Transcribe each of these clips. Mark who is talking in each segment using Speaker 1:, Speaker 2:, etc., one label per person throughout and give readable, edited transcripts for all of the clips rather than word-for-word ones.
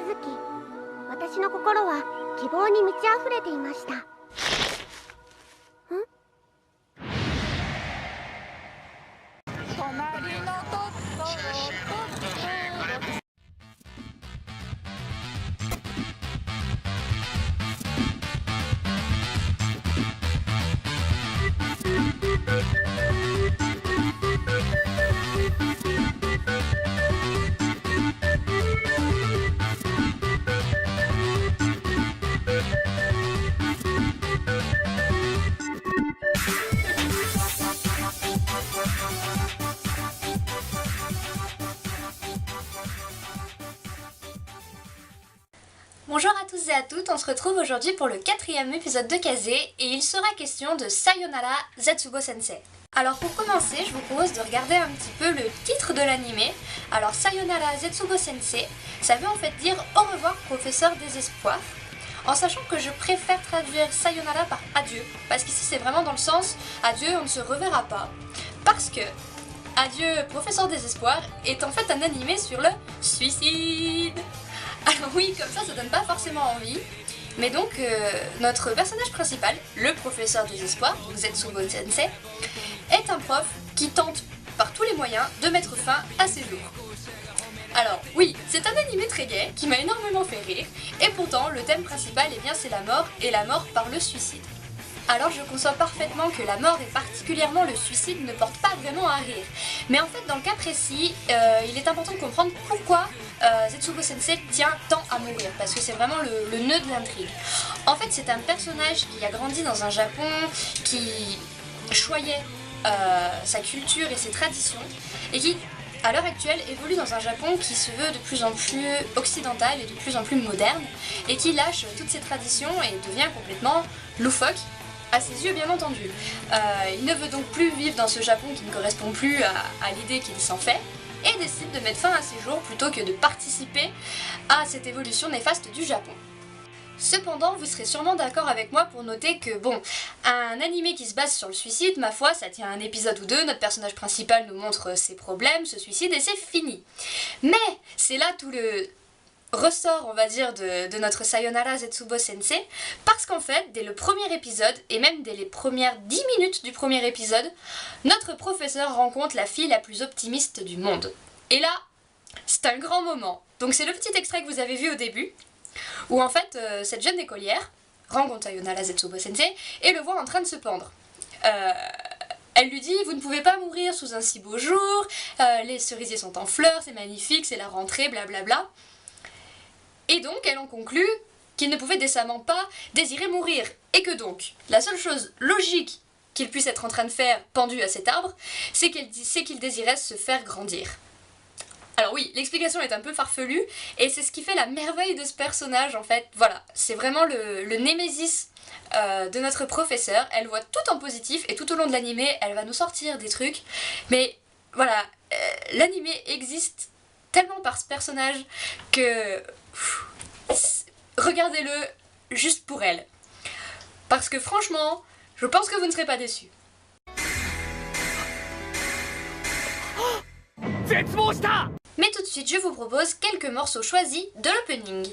Speaker 1: づき、私の心は希望に満ち溢れていました。
Speaker 2: 隣のトットロ。
Speaker 3: Bonjour à tous et à toutes, on se retrouve aujourd'hui pour le 4e épisode de Kaze et il sera question de Sayonara Zetsubo Sensei. Alors pour commencer, je vous propose de regarder un petit peu le titre de l'animé. Alors Sayonara Zetsubo Sensei, ça veut en fait dire au revoir professeur désespoir, en sachant que je préfère traduire Sayonara par adieu, parce qu'ici c'est vraiment dans le sens adieu on ne se reverra pas, parce que Adieu professeur désespoir est en fait un animé sur le suicide. Alors oui, comme ça donne pas forcément envie. Mais donc, notre personnage principal, le professeur désespoir, donc Zetsubo Sensei, est un prof qui tente par tous les moyens de mettre fin à ses jours. Alors oui, c'est un animé très gai qui m'a énormément fait rire, et pourtant le thème principal, eh bien, c'est la mort, et la mort par le suicide. Alors je conçois parfaitement que la mort et particulièrement le suicide ne portent pas vraiment à rire. Mais en fait dans le cas précis, il est important de comprendre pourquoi Zetsubo Sensei tient tant à mourir, parce que c'est vraiment le nœud de l'intrigue. En fait c'est un personnage qui a grandi dans un Japon, qui choyait sa culture et ses traditions, et qui à l'heure actuelle évolue dans un Japon qui se veut de plus en plus occidental et de plus en plus moderne, et qui lâche toutes ses traditions et devient complètement loufoque. À ses yeux bien entendu. Il ne veut donc plus vivre dans ce Japon qui ne correspond plus à l'idée qu'il s'en fait et décide de mettre fin à ses jours plutôt que de participer à cette évolution néfaste du Japon. Cependant, vous serez sûrement d'accord avec moi pour noter que bon, un animé qui se base sur le suicide, ma foi, ça tient un épisode ou deux, notre personnage principal nous montre ses problèmes, se suicide et c'est fini. Mais c'est là tout le ressort, on va dire, de notre Sayonara Zetsubo Sensei, parce qu'en fait, dès le premier épisode, et même dès les premières 10 minutes du premier épisode, notre professeur rencontre la fille la plus optimiste du monde. Et là, c'est un grand moment. Donc c'est le petit extrait que vous avez vu au début, où en fait, cette jeune écolière rencontre Sayonara Zetsubo Sensei et le voit en train de se pendre. Elle lui dit « Vous ne pouvez pas mourir sous un si beau jour, les cerisiers sont en fleurs, c'est magnifique, c'est la rentrée, blablabla. » Et donc, elle en conclut qu'il ne pouvait décemment pas désirer mourir, et que donc, la seule chose logique qu'il puisse être en train de faire pendu à cet arbre, c'est qu'il désirait se faire grandir. Alors oui, l'explication est un peu farfelue, et c'est ce qui fait la merveille de ce personnage en fait. Voilà, c'est vraiment le némésis de notre professeur. Elle voit tout en positif, et tout au long de l'animé, elle va nous sortir des trucs. Mais voilà, l'animé existe tellement par ce personnage que regardez-le juste pour elle. Parce que franchement, je pense que vous ne serez pas déçus. Mais tout de suite, je vous propose quelques morceaux choisis de l'opening.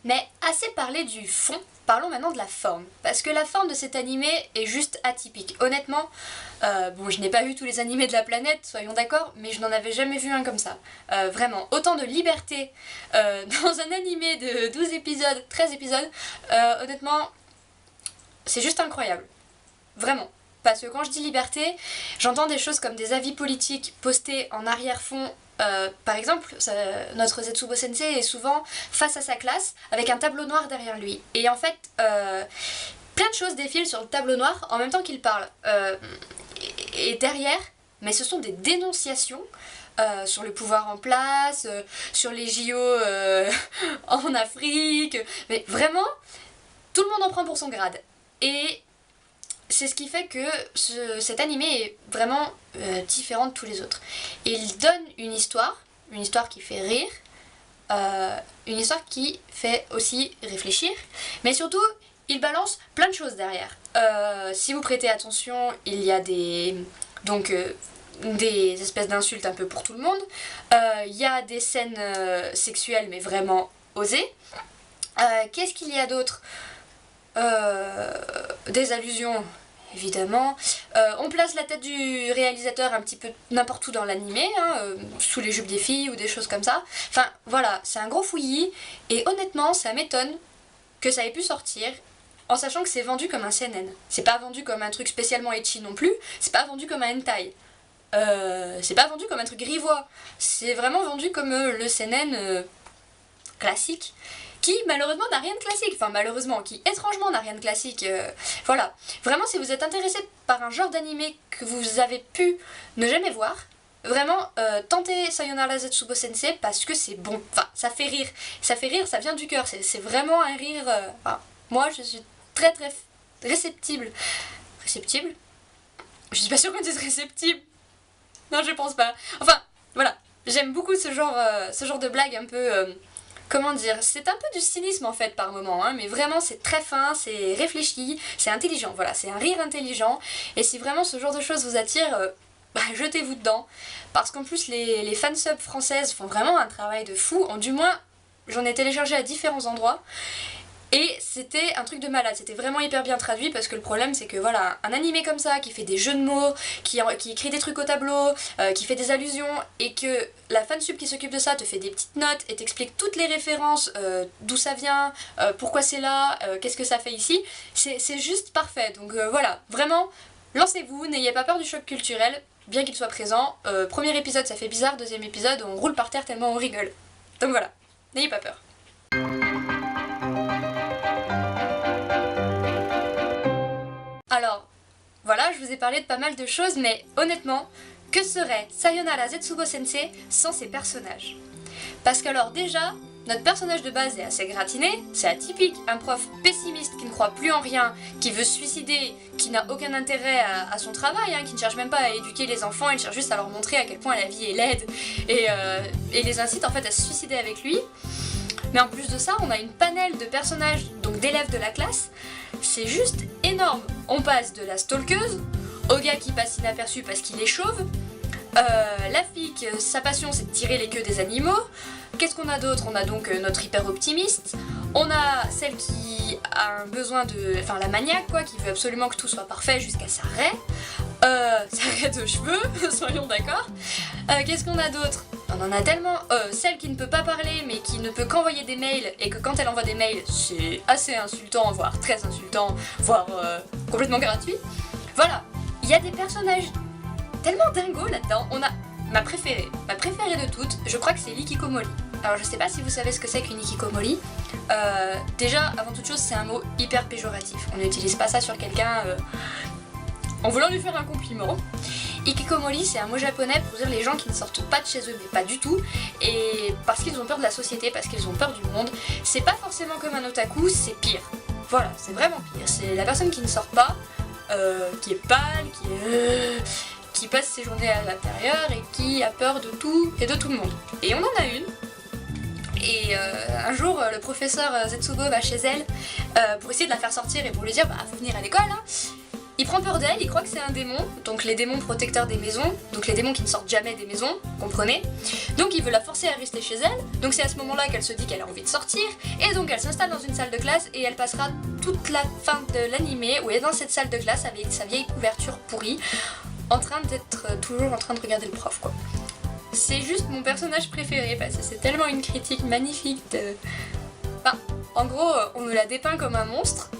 Speaker 3: Mais assez parlé du fond, parlons maintenant de la forme. Parce que la forme de cet animé est juste atypique. Honnêtement, bon, je n'ai pas vu tous les animés de la planète, soyons d'accord, mais je n'en avais jamais vu un comme ça. Vraiment, autant de liberté dans un animé de 12 épisodes, 13 épisodes, honnêtement, c'est juste incroyable. Vraiment. Parce que quand je dis liberté, j'entends des choses comme des avis politiques postés en arrière-fond. Par exemple, notre Zetsubo Sensei est souvent face à sa classe avec un tableau noir derrière lui. Et en fait, plein de choses défilent sur le tableau noir en même temps qu'il parle. Et derrière, mais ce sont des dénonciations sur le pouvoir en place, sur les JO en Afrique. Mais vraiment, tout le monde en prend pour son grade. Et c'est ce qui fait que cet animé est vraiment différent de tous les autres. Et il donne une histoire qui fait rire, une histoire qui fait aussi réfléchir, mais surtout, il balance plein de choses derrière. Si vous prêtez attention, il y a des espèces d'insultes un peu pour tout le monde. Il y a des scènes sexuelles, mais vraiment osées. Qu'est-ce qu'il y a d'autre ? Des allusions, évidemment. On place la tête du réalisateur un petit peu n'importe où dans l'animé, sous les jupes des filles ou des choses comme ça. Enfin, voilà, c'est un gros fouillis. Et honnêtement, ça m'étonne que ça ait pu sortir, en sachant que c'est vendu comme un seinen. C'est pas vendu comme un truc spécialement ecchi non plus, c'est pas vendu comme un hentai. C'est pas vendu comme un truc grivois. C'est vraiment vendu comme le seinen classique, qui malheureusement n'a rien de classique, enfin malheureusement, qui étrangement n'a rien de classique, voilà. Vraiment, si vous êtes intéressé par un genre d'animé que vous avez pu ne jamais voir, vraiment, tentez Sayonara Zetsubo Sensei parce que c'est bon, enfin, ça fait rire, ça vient du cœur, c'est vraiment un rire, moi je suis très réceptible, je suis pas sûre qu'on dise réceptible, non je pense pas, enfin, voilà, j'aime beaucoup ce genre de blague un peu... comment dire, c'est un peu du cynisme en fait par moment, mais vraiment c'est très fin, c'est réfléchi, c'est intelligent, voilà, c'est un rire intelligent, et si vraiment ce genre de choses vous attire, jetez-vous dedans, parce qu'en plus les fansubs françaises font vraiment un travail de fou, du moins j'en ai téléchargé à différents endroits, et c'était un truc de malade, c'était vraiment hyper bien traduit parce que le problème c'est que voilà, un animé comme ça qui fait des jeux de mots, qui écrit des trucs au tableau, qui fait des allusions et que la fansub qui s'occupe de ça te fait des petites notes et t'explique toutes les références, d'où ça vient, pourquoi c'est là, qu'est-ce que ça fait ici, c'est juste parfait. Donc voilà, vraiment, lancez-vous, n'ayez pas peur du choc culturel, bien qu'il soit présent. Premier épisode ça fait bizarre, deuxième épisode on roule par terre tellement on rigole. Donc voilà, n'ayez pas peur. Alors, voilà, je vous ai parlé de pas mal de choses, mais honnêtement, que serait Sayonara Zetsubo Sensei sans ses personnages? Parce qu'alors déjà, notre personnage de base est assez gratiné, c'est atypique, un prof pessimiste qui ne croit plus en rien, qui veut se suicider, qui n'a aucun intérêt à son travail, qui ne cherche même pas à éduquer les enfants, il cherche juste à leur montrer à quel point la vie est laide, et les incite en fait à se suicider avec lui. Mais en plus de ça, on a une panel de personnages, donc d'élèves de la classe, c'est juste énorme. On passe de la stalkeuse, au gars qui passe inaperçu parce qu'il est chauve, la fille, sa passion c'est de tirer les queues des animaux. Qu'est-ce qu'on a d'autre? On a donc notre hyper optimiste, on a celle qui a un besoin de... enfin la maniaque quoi, qui veut absolument que tout soit parfait jusqu'à sa raie. Sa raie de cheveux, soyons d'accord. Qu'est-ce qu'on a d'autre? On en a tellement. Celle qui ne peut pas parler mais qui ne peut qu'envoyer des mails et que quand elle envoie des mails c'est assez insultant, voire très insultant, voire complètement gratuit. Voilà, il y a des personnages tellement dingos là-dedans. On a ma préférée de toutes, je crois que c'est l'Ikikomori. Alors je sais pas si vous savez ce que c'est qu'une Ikikomori. Déjà, avant toute chose, c'est un mot hyper péjoratif. On n'utilise pas ça sur quelqu'un en voulant lui faire un compliment. Ikikomori, c'est un mot japonais pour dire les gens qui ne sortent pas de chez eux, mais pas du tout, et parce qu'ils ont peur de la société, parce qu'ils ont peur du monde. C'est pas forcément comme un otaku, c'est pire. Voilà, c'est vraiment pire. C'est la personne qui ne sort pas, qui est pâle, qui passe ses journées à l'intérieur et qui a peur de tout et de tout le monde. Et on en a une. Et un jour, le professeur Zetsubo va chez elle pour essayer de la faire sortir et pour lui dire bah faut venir à l'école. Il prend peur d'elle, il croit que c'est un démon, donc les démons protecteurs des maisons, donc les démons qui ne sortent jamais des maisons, comprenez. Donc il veut la forcer à rester chez elle, donc c'est à ce moment-là qu'elle se dit qu'elle a envie de sortir, et donc elle s'installe dans une salle de classe et elle passera toute la fin de l'animé où elle est dans cette salle de classe avec sa vieille couverture pourrie, en train d'être toujours en train de regarder le prof quoi. C'est juste mon personnage préféré parce que c'est tellement une critique magnifique de... Enfin, en gros, on nous la dépeint comme un monstre,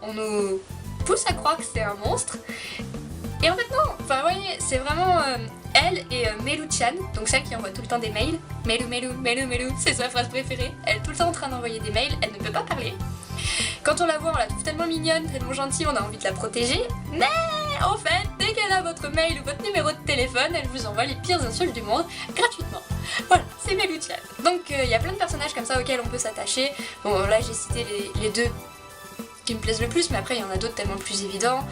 Speaker 3: on nous pousse à croire que c'est un monstre. Et en fait non, enfin vous voyez, c'est vraiment elle et Melu-chan, donc celle qui envoie tout le temps des mails. Melu, c'est sa phrase préférée. Elle est tout le temps en train d'envoyer des mails, elle ne peut pas parler. Quand on la voit, on la trouve tellement mignonne, tellement gentille, on a envie de la protéger. Mais en fait, dès qu'elle a votre mail ou votre numéro de téléphone, elle vous envoie les pires insultes du monde gratuitement. Voilà, c'est Melu-chan. Donc il y a plein de personnages comme ça auxquels on peut s'attacher. Bon là j'ai cité les deux qui me plaisent le plus, mais après il y en a d'autres tellement plus évidents.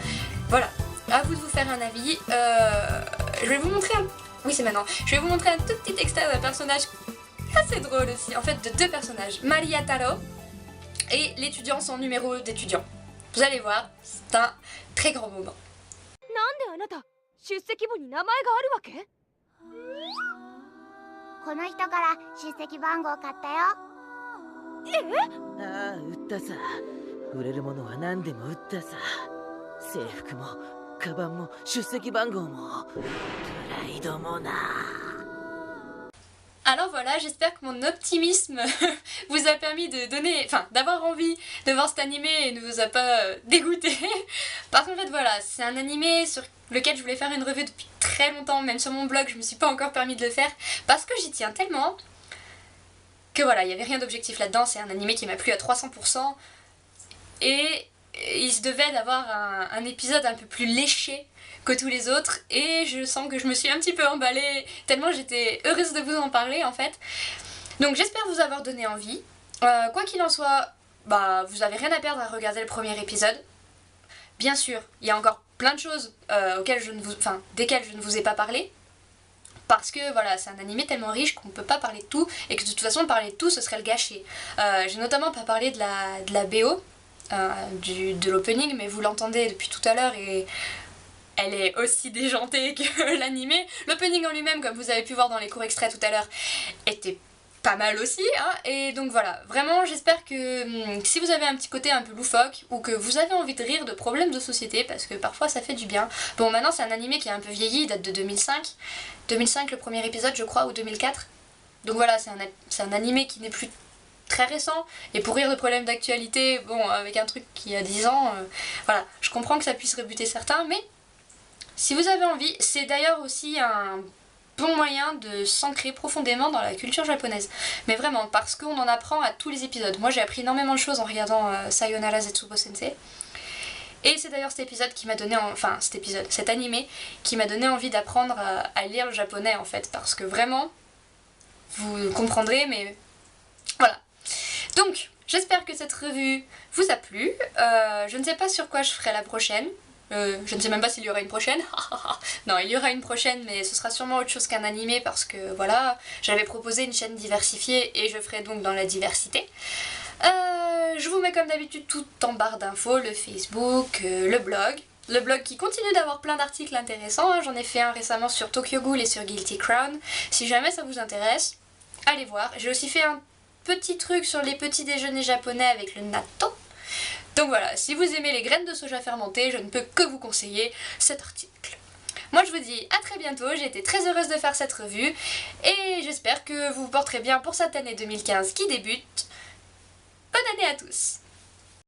Speaker 3: Voilà. À vous de vous faire un avis. Je vais vous montrer un... Oui, c'est maintenant. Je vais vous montrer un tout petit extrait d'un personnage assez drôle aussi. En fait, de deux personnages. Maria Taro et l'étudiant sans numéro d'étudiant. Vous allez voir, c'est un très grand moment.
Speaker 2: なんであなた出席簿に名前があるわけ？
Speaker 1: この人から出席番号買ったよ。
Speaker 4: ああ、売ったさ。売れるものは何でも売ったさ。制服もカバンも出席番号もプライドもな。
Speaker 3: Alors voilà, j'espère que mon optimisme vous a permis de donner, enfin d'avoir envie de voir cet animé et ne vous a pas dégoûté. Parce qu'en fait voilà, c'est un animé sur lequel je voulais faire une revue depuis très longtemps, même sur mon blog je me suis pas encore permis de le faire parce que j'y tiens tellement que voilà, il n'y avait rien d'objectif là-dedans, c'est un animé qui m'a plu à 300% et il se devait d'avoir un épisode un peu plus léché que tous les autres et je sens que je me suis un petit peu emballée tellement j'étais heureuse de vous en parler en fait. Donc j'espère vous avoir donné envie. Quoi qu'il en soit, bah vous avez rien à perdre à regarder le premier épisode. Bien sûr, il y a encore plein de choses desquelles je ne vous ai pas parlé. Parce que voilà, c'est un animé tellement riche qu'on ne peut pas parler de tout et que de toute façon parler de tout ce serait le gâcher. J'ai notamment pas parlé de la BO, de l'opening, mais vous l'entendez depuis tout à l'heure et elle est aussi déjantée que l'animé. L'opening en lui-même, comme vous avez pu voir dans les courts extraits tout à l'heure, était pas mal aussi, hein. Et donc voilà, vraiment j'espère que si vous avez un petit côté un peu loufoque ou que vous avez envie de rire de problèmes de société, parce que parfois ça fait du bien. Bon maintenant c'est un animé qui est un peu vieilli, il date de 2005 le premier épisode je crois, ou 2004. Donc voilà, c'est un animé qui n'est plus très récent, et pour rire de problèmes d'actualité, bon avec un truc qui a 10 ans, voilà, je comprends que ça puisse rebuter certains, mais si vous avez envie, c'est d'ailleurs aussi un bon moyen de s'ancrer profondément dans la culture japonaise. Mais vraiment, parce qu'on en apprend à tous les épisodes. Moi j'ai appris énormément de choses en regardant Sayonara Zetsubo Sensei. Et c'est d'ailleurs cet animé qui m'a donné envie d'apprendre à lire le japonais en fait. Parce que vraiment, vous comprendrez, mais voilà. Donc, j'espère que cette revue vous a plu. Je ne sais pas sur quoi je ferai la prochaine. Je ne sais même pas s'il y aura une prochaine. Non, il y aura une prochaine, mais ce sera sûrement autre chose qu'un animé parce que voilà, j'avais proposé une chaîne diversifiée et je ferai donc dans la diversité. Je vous mets comme d'habitude tout en barre d'infos, le Facebook, le blog. Le blog qui continue d'avoir plein d'articles intéressants, hein. J'en ai fait un récemment sur Tokyo Ghoul et sur Guilty Crown. Si jamais ça vous intéresse, allez voir. J'ai aussi fait un petit truc sur les petits déjeuners japonais avec le natto. Donc voilà, si vous aimez les graines de soja fermentées, je ne peux que vous conseiller cet article. Moi je vous dis à très bientôt, j'ai été très heureuse de faire cette revue et j'espère que vous vous porterez bien pour cette année 2015 qui débute. Bonne année à tous!